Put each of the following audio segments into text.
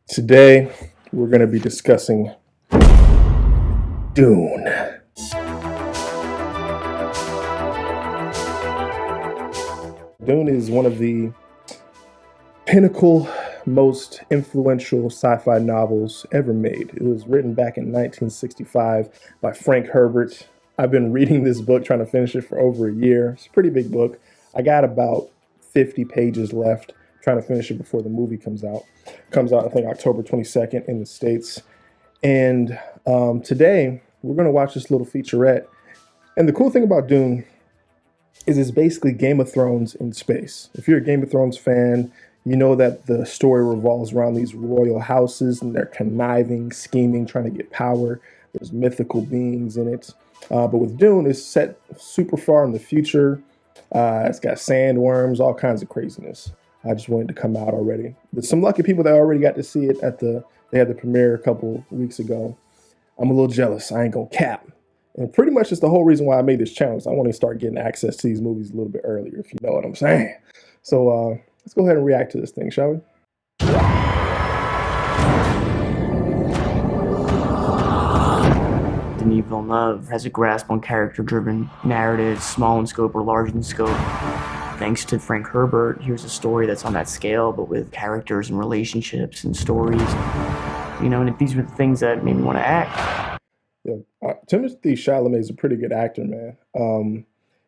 Today, we're going to be discussing Dune. Dune is one of the pinnacle, most influential sci-fi novels ever made. It was written back in 1965 by Frank Herbert. I've been reading this book, trying to finish it for over a year. It's a pretty big book. I got about 50 pages left, trying to finish it before the movie comes out. Comes out, I think, October 22nd in the States. And today, we're going to watch this little featurette. And the cool thing about Dune is it's basically Game of Thrones in space. If you're a Game of Thrones fan, you know that the story revolves around these royal houses and they're conniving, scheming, trying to get power. There's mythical beings in it. But with Dune, it's set super far in the future. It's got sandworms, all kinds of craziness. I just wanted to come out already. There's some lucky people that already got to see it they had the premiere a couple weeks ago. I'm a little jealous. I ain't gonna cap. And pretty much it's the whole reason why I made this channel. I want to start getting access to these movies a little bit earlier, if you know what I'm saying. So let's go ahead and react to this thing, shall we? Denis Villeneuve has a grasp on character-driven narratives, small in scope or large in scope. Thanks to Frank Herbert, here's a story that's on that scale, but with characters and relationships and stories. You know, and these were the things that made me want to act. Yeah, Timothée Chalamet is a pretty good actor, man.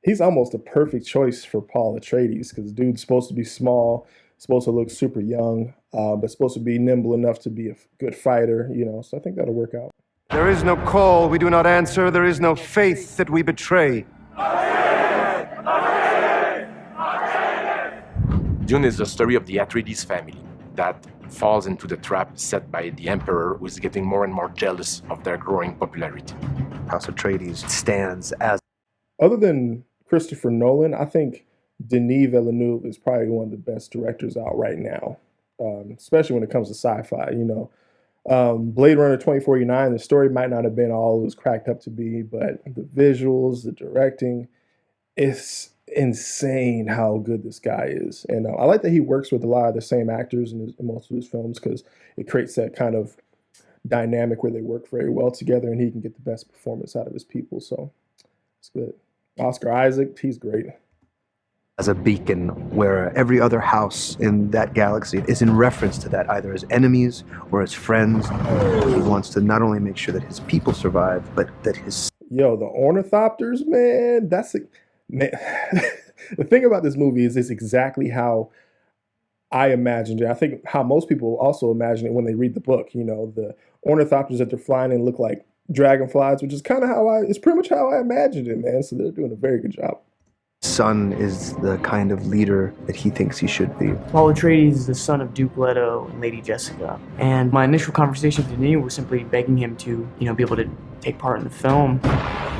He's almost a perfect choice for Paul Atreides because dude's supposed to be small, supposed to look super young, but supposed to be nimble enough to be a good fighter, you know, so I think that'll work out. There is no call we do not answer. There is no faith that we betray. Dune is the story of the Atreides family that falls into the trap set by the Emperor, who is getting more and more jealous of their growing popularity. House Atreides stands as... Other than Christopher Nolan, I think Denis Villeneuve is probably one of the best directors out right now, especially when it comes to sci-fi, you know. Blade Runner 2049, the story might not have been all it was cracked up to be, but the visuals, the directing, it's insane how good this guy is. And I like that he works with a lot of the same actors in most of his films because it creates that kind of dynamic where they work very well together and he can get the best performance out of his people. So it's good. Oscar Isaac, he's great. As a beacon where every other house in that galaxy is in reference to that, either as enemies or as friends. He wants to not only make sure that his people survive, but that his... Yo, the ornithopters, man, man. The thing about this movie is it's exactly how I imagined it. I think how most people also imagine it when they read the book. You know, the ornithopters that they're flying in look like dragonflies, which is kind of it's pretty much how I imagined it, man. So they're doing a very good job. Son is the kind of leader that he thinks he should be. Paul Atreides is the son of Duke Leto and Lady Jessica. And my initial conversation with Denis was simply begging him to, you know, be able to take part in the film.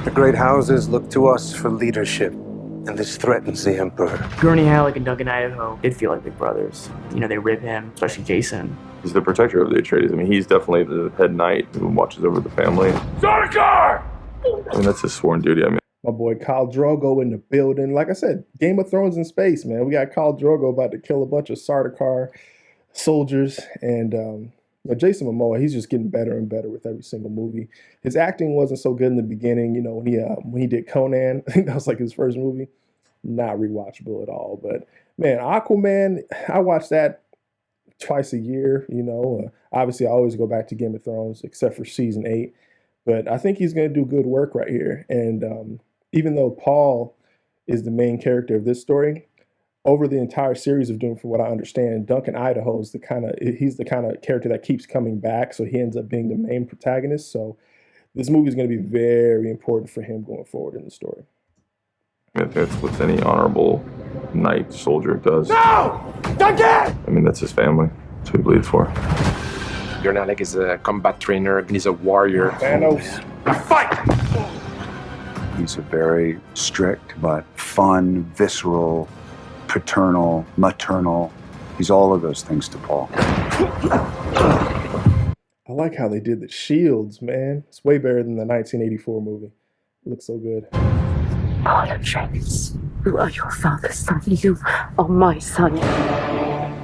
The great houses look to us for leadership, and this threatens the Emperor. Gurney Halleck and Duncan Idaho did feel like big brothers. You know, they rib him, especially Jason. He's the protector of the Atreides. I mean, he's definitely the head knight who watches over the family. Sarkar! I mean, that's his sworn duty. I mean, my boy Khal Drogo in the building. Like I said, Game of Thrones in space, man. We got Khal Drogo about to kill a bunch of Sardaukar soldiers. And Jason Momoa, he's just getting better and better with every single movie. His acting wasn't so good in the beginning. You know, when he did Conan, I think that was like his first movie. Not rewatchable at all. But, man, Aquaman, I watch that twice a year, you know. Obviously, I always go back to Game of Thrones, except for season 8. But I think he's going to do good work right here. And even though Paul is the main character of this story, over the entire series of Dune, from what I understand, Duncan Idaho is he's the kind of character that keeps coming back. So he ends up being the main protagonist. So this movie is going to be very important for him going forward in the story. it's what any honorable knight soldier does. No! Duncan! I mean, that's his family. That's who he bleeds for. Gurney Halleck is a combat trainer, and he's a warrior. Thanos. Fight! He's a very strict but fun, visceral, paternal, maternal. He's all of those things to Paul. I like how they did the shields, man. It's way better than the 1984 movie. It looks so good. Paul Atreides, you are your father's son. You are my son.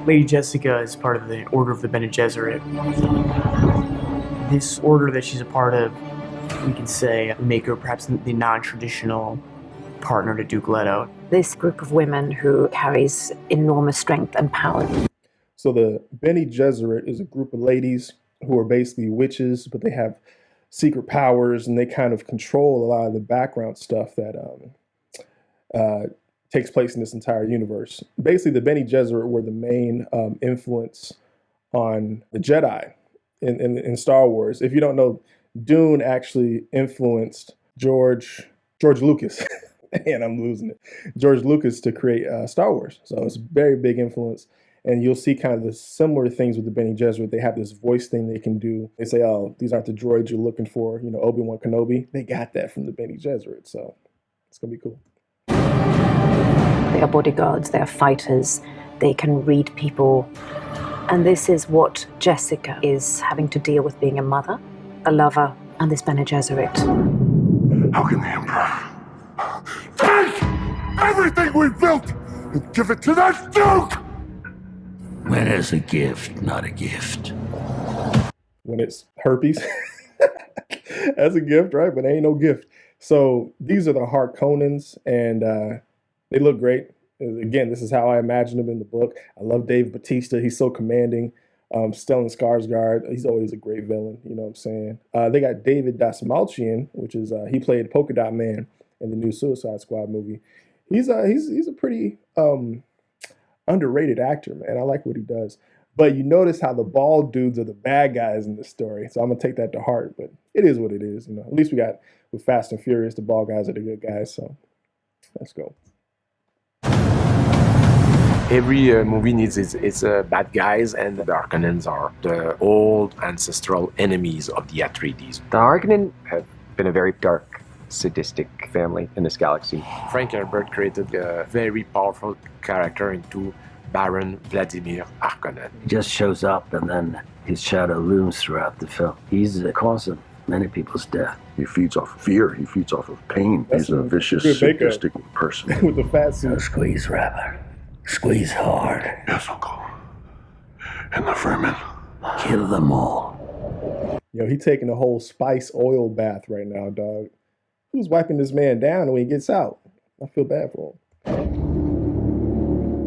Lady Jessica is part of the Order of the Bene Gesserit. This order that she's a part of, we can say, make her perhaps the non-traditional partner to Duke Leto. This group of women who carries enormous strength and power. So the Bene Gesserit is a group of ladies who are basically witches, but they have secret powers and they kind of control a lot of the background stuff that takes place in this entire universe. Basically, the Bene Gesserit were the main influence on the Jedi in Star Wars. If you don't know, Dune actually influenced George Lucas, and I'm losing it, George Lucas to create Star Wars. So it's a very big influence. And you'll see kind of the similar things with the Bene Gesserit. They have this voice thing they can do. They say, oh, these aren't the droids you're looking for, Obi-Wan Kenobi. They got that from the Bene Gesserit, so it's going to be cool. They are bodyguards, they are fighters, they can read people. And this is what Jessica is having to deal with, being a mother, a lover, and this Bene Gesserit. How can the Emperor take everything we've built and give it to that Duke? When it's a gift, not a gift. When it's herpes, that's a gift, right? But it ain't no gift. So these are the Harkonnens, and they look great. Again, this is how I imagine them in the book. I love Dave Bautista. He's so commanding. Stellan Skarsgård, he's always a great villain, you know what I'm saying? They got David Dastmalchian, which is, he played Polka Dot Man in the new Suicide Squad movie. He's a pretty underrated actor, man. I like what he does. But you notice how the bald dudes are the bad guys in this story. So I'm going to take that to heart, but it is what it is. At least we got with Fast and Furious, the bald guys are the good guys. So let's go. Every movie needs its bad guys, and the Harkonnens are the old ancestral enemies of the Atreides. The Harkonnen have been a very dark, sadistic family in this galaxy. Frank Herbert created a very powerful character into Baron Vladimir Harkonnen. He just shows up and then his shadow looms throughout the film. He's the cause of many people's death. He feeds off of fear. He feeds off of pain. That's He's a vicious, good makeup. sadistic person. With the fat suit. Squeeze, Rabbit. Squeeze hard. Yes, Uncle. And the Fremen. Kill them all. He taking a whole spice oil bath right now, dog. Who's wiping this man down when he gets out? I feel bad for him.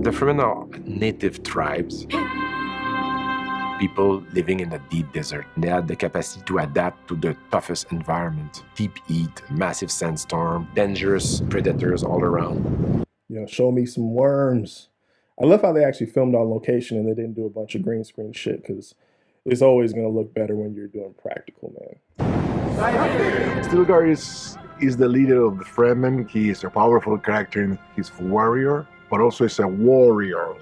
The Fremen are native tribes, people living in the deep desert. They had the capacity to adapt to the toughest environment. Deep heat, massive sandstorm, dangerous predators all around. Show me some worms. I love how they actually filmed on location and they didn't do a bunch of green screen shit, because it's always going to look better when you're doing practical, man. Stilgar is the leader of the Fremen. He is a powerful character. He's a warrior, but also is a warrior.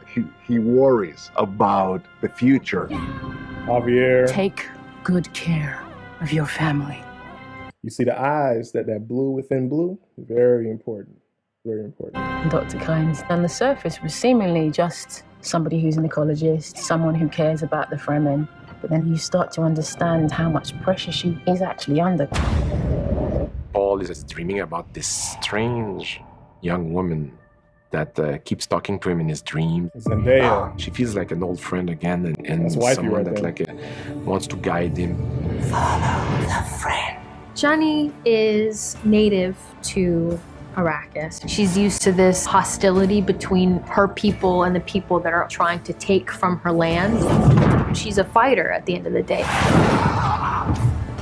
He worries about the future. Javier. Take good care of your family. You see the eyes, that blue within blue? Very important. Very important. Dr. Kynes, on the surface, was seemingly just somebody who's an ecologist, someone who cares about the Fremen. But then you start to understand how much pressure she is actually under. Paul is dreaming about this strange young woman that keeps talking to him in his dreams. Zendaya. She feels like an old friend again, and someone that wants to guide him. Follow the friend. Johnny is native to Arrakis. She's used to this hostility between her people and the people that are trying to take from her land. She's a fighter at the end of the day.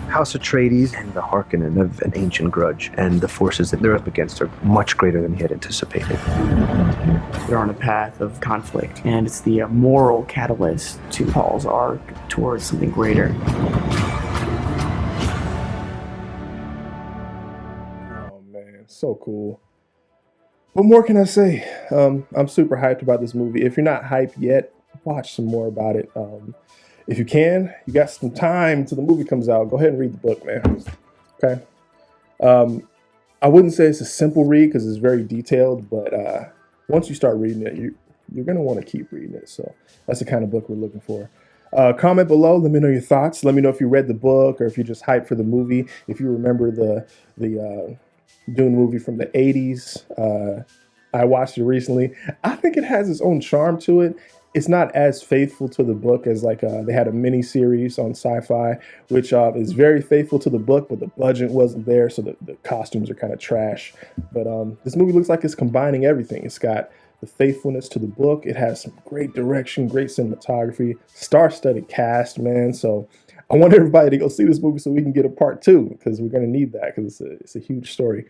House Atreides and the Harkonnen have an ancient grudge, and the forces that they're up against are much greater than he had anticipated. They're on a path of conflict, and it's the moral catalyst to Paul's arc towards something greater. Oh man, so cool. What more can I say? I'm super hyped about this movie. If you're not hyped yet, watch some more about it. If you can, you got some time until the movie comes out, go ahead and read the book, man. Okay? I wouldn't say it's a simple read because it's very detailed, but once you start reading it, you're going to want to keep reading it. So that's the kind of book we're looking for. Comment below. Let me know your thoughts. Let me know if you read the book or if you're just hyped for the movie. If you remember the Dune movie from the 80s. I watched it recently. I think it has its own charm to it. it's not as faithful to the book as like they had a mini series on Sci-Fi, which is very faithful to the book, but the budget wasn't there, so the costumes are kind of trash. But this movie looks like it's combining everything. It's got the faithfulness to the book. It has some great direction, great cinematography, star-studded cast, man. So I want everybody to go see this movie so we can get a part 2, because we're going to need that, because it's a huge story.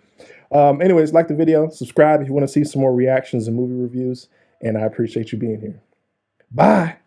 Anyways, like the video, subscribe if you want to see some more reactions and movie reviews, and I appreciate you being here. Bye.